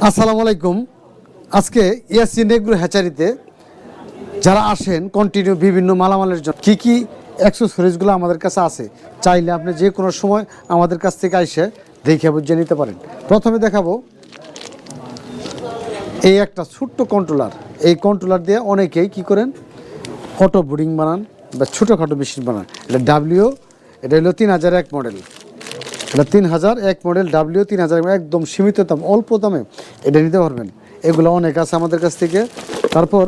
আসসালামু আলাইকুম। আজকে ইয়াসিন এগ্রো হ্যাচারিতে যারা আসেন কন্টিনিউ বিভিন্ন মালামালের জন্য কি কি অ্যাক্সেসরিজগুলো আমাদের কাছে আছে, চাইলে আপনি যে কোনো সময় আমাদের কাছ থেকে এসে দেখে বুঝে নিতে পারেন। প্রথমে দেখাবো এই একটা ছোট্ট কন্ট্রোলার। এই কন্ট্রোলার দিয়ে অনেকেই কি করেন, অটো বোর্ডিং বানান বা ছোটোখাটো মেশিন বানান। এটা ডাব্লিউ, এটা হলো 3001 মডেল। এটা 3001 মডেল ডাব্লিউ 3000, একদম সীমিত দাম, অল্প দামে এটা নিতে পারবেন। এগুলো অনেক আছে আমাদের কাছ থেকে। তারপর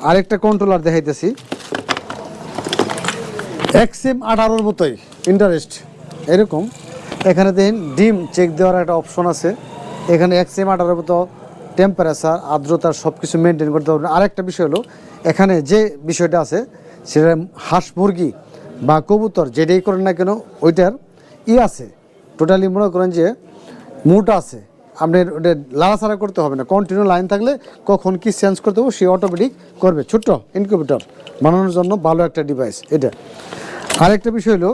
আরেকটা কন্ট্রোলার দেখাইতেছি, XM 18-র মতোই ইন্টারেস্ট এরকম। এখানে দেখেন ডিম চেক দেওয়ার একটা অপশন আছে। এখানে XM 18-র মতো টেম্পারেচার, আর্দ্রতা সব কিছু মেনটেন করতে পারবেন। আরেকটা বিষয় হলো, এখানে যে বিষয়টা আছে সেটা হাঁস মুরগি বা কবুতর যেটাই করেন না কেন ওইটার আছে, টোটালি মনে করেন যে মুটা আছে, আপনার ওটা লাড়াছাড়া করতে হবে না। কন্টিনিউ লাইন থাকলে কখন কি চেঞ্জ করতে হবে সে অটোমেটিক করবে। ছোট্ট ইনকিউবেটর বানানোর জন্য ভালো একটা ডিভাইস এটা। আরেকটা বিষয় হলো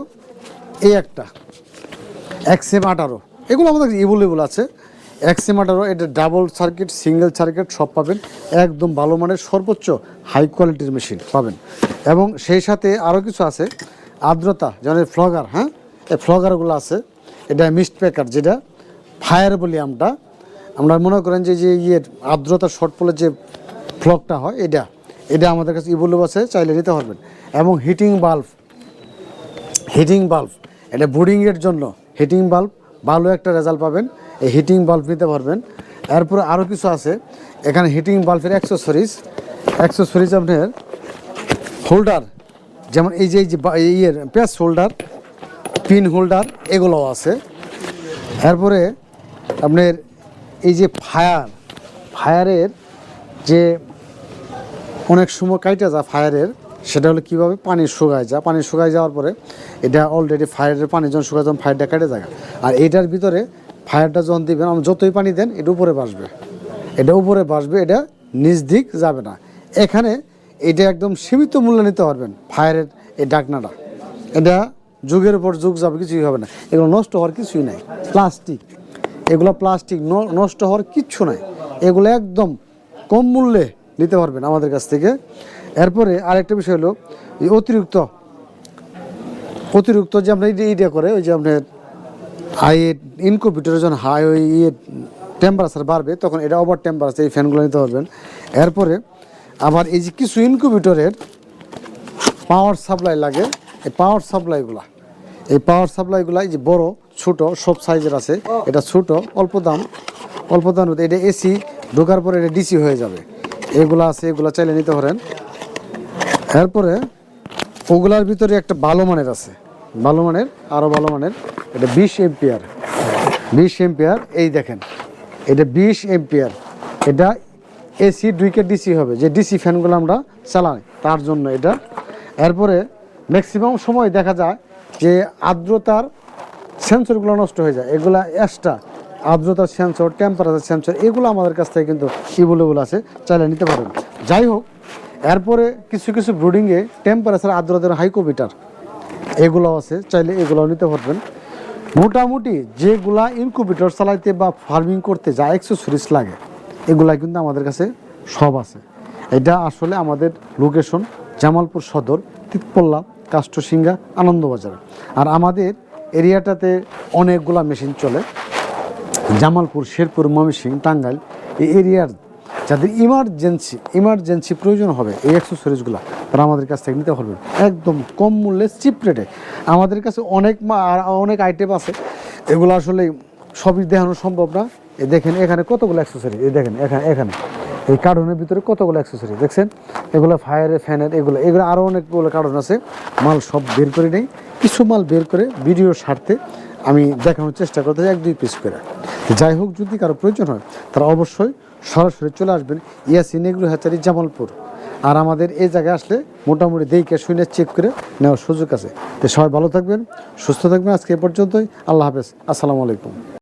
এই একটা XM 18, এগুলো আমাদের এভেলেবল আছে। XM 18 এটা ডাবল সার্কিট, সিঙ্গেল সার্কিট সব পাবেন। একদম ভালো মানের সর্বোচ্চ হাই কোয়ালিটির মেশিন পাবেন। এবং সেই সাথে আরও কিছু আছে, আর্দ্রতা যেমন ফ্লগার, হ্যাঁ এই ফ্লগারগুলো আছে। এটা মিস্ট প্যাকার, যেটা ফায়ার বলি আমরা মনে করেন যে আর্দ্রতা শর্ট পড়লে যে ফ্লগটা হয়, এটা আমাদের কাছে ইভেলেবল আছে, চাইলে নিতে পারবেন। এবং হিটিং বাল্ব, এটা বোর্ডিংয়ের জন্য হিটিং বাল্ব ভালো একটা রেজাল্ট পাবেন, এই হিটিং বাল্ব নিতে পারবেন। এরপরে আরও কিছু আছে এখানে হিটিং বাল্বের অ্যাক্সেসরিজ আপনার হোল্ডার, যেমন এই যে প্যাচ হোল্ডার, পিন হোল্ডার, এগুলোও আছে। এরপরে আপনার এই যে ফায়ারের যে অনেক সময় কাইটা যায় ফায়ারের, সেটা হলো কীভাবে পানি শুকায় যাওয়ার পরে এটা অলরেডি ফায়ারের পানি যখন শুকায় যখন ফায়ারটা কেটে যায়, আর এটার ভিতরে ফায়ারটা যখন দিবেন যতই পানি দেন এটা উপরে ভাসবে, এটা নিচ দিক যাবে না। এখানে এটা একদম সীমিত মূল্য নিতে পারবেন। ফায়ারের এই ডাকনাটা, এটা যুগের উপর যুগ যাবে, কিছুই হবে না। এগুলো নষ্ট হওয়ার কিছুই নাই। প্লাস্টিক নষ্ট হওয়ার কিচ্ছু নাই। এগুলো একদম কম মূল্যে নিতে পারবেন আমাদের কাছ থেকে। এরপরে আরেকটা বিষয় হলো অতিরিক্ত যে আমরা এইটা করে ওই যে আপনার ইনকিউবেটরের যখন হাই টেম্পারেচার বাড়বে তখন এটা ওভার টেম্পারেচার, এই ফ্যানগুলো নিতে পারবেন। এরপরে আবার এই যে কিছু ইনকিউবেটরের পাওয়ার সাপ্লাই লাগে, এই পাওয়ার সাপ্লাইগুলা এই যে বড় ছোট সব সাইজের আছে। এটা ছোট, অল্প দাম এটা এসি ঢোকার পরে এটা ডিসি হয়ে যাবে। এগুলো আছে, এগুলো চাইলে নিতে পারেন। এরপরে ওগুলার ভিতরে একটা ভালো মানের আছে, আরও ভালো মানের, এটা 20 এম্পিয়ার। এই দেখেন এটা 20 এম্পিয়ার, এটা এসি 2 ডিসি হবে, যে ডিসি ফ্যানগুলো আমরা চালাই তার জন্য এটা। এরপরে ম্যাক্সিমাম সময় দেখা যায় যে আর্দ্রতার সেন্সরগুলো নষ্ট হয়ে যায়, এগুলা এক্সট্রা আর্দ্রতার সেন্সর, টেম্পারেচার সেন্সর, এগুলো আমাদের কাছ থেকে কিন্তু ইভেলেবল আছে, চাইলে নিতে পারেন। যাই হোক, এরপরে কিছু ব্রুডিংয়ে টেম্পারেচার, আর্দ্রতার হাইকোমিটার এগুলো আছে, চাইলে এগুলোও নিতে পারবেন। মোটামুটি যেগুলা ইনকিউবেটর চালাইতে বা ফার্মিং করতে যা অ্যাক্সেসরিজ লাগে এগুলা কিন্তু আমাদের কাছে সব আছে। এটা আসলে আমাদের লোকেশন জামালপুর সদর, তিতপল্লা, কাষ্টসিংহা, আনন্দবাজার। আর আমাদের এরিয়াটাতে অনেকগুলা মেশিন চলে, জামালপুর, শেরপুর, ময়মনসিংহ, টাঙ্গাইল, এই এরিয়ার যাদের ইমার্জেন্সি প্রয়োজন হবে এই অ্যাক্সেসরিজগুলো, তারা আমাদের কাছ থেকে নিতে পারবেন একদম কম মূল্যে, চিপ রেটে। আমাদের কাছে অনেক আইটেম আছে, এগুলো আসলে সবই দেখানো সম্ভব না। দেখেন এখানে কতগুলো অ্যাক্সেসরি, দেখেন এখানে এই কার্টুনের ভিতরে কতগুলো অ্যাক্সেসরি দেখছেন। এগুলো ফায়ারের, ফ্যানের, এগুলো আরও অনেকগুলো কার্টুন আছে। মাল সব বের করে নেই, কিছু মাল বের করে ভিডিওর স্বার্থে আমি দেখানোর চেষ্টা করতে 1-2 পিস করে। যাই হোক, যদি কারো প্রয়োজন হয় তারা অবশ্যই সরাসরি চলে আসবেন ইয়াসিন এগ্রো হ্যাচারি, জামালপুর। আর আমাদের এই জায়গায় আসলে মোটামুটি দেখে শুনে চেক করে নেওয়ার সুযোগ আছে। তো সবাই ভালো থাকবেন, সুস্থ থাকবেন। আজকে এ পর্যন্তই। আল্লাহ হাফেজ, আসসালামু আলাইকুম।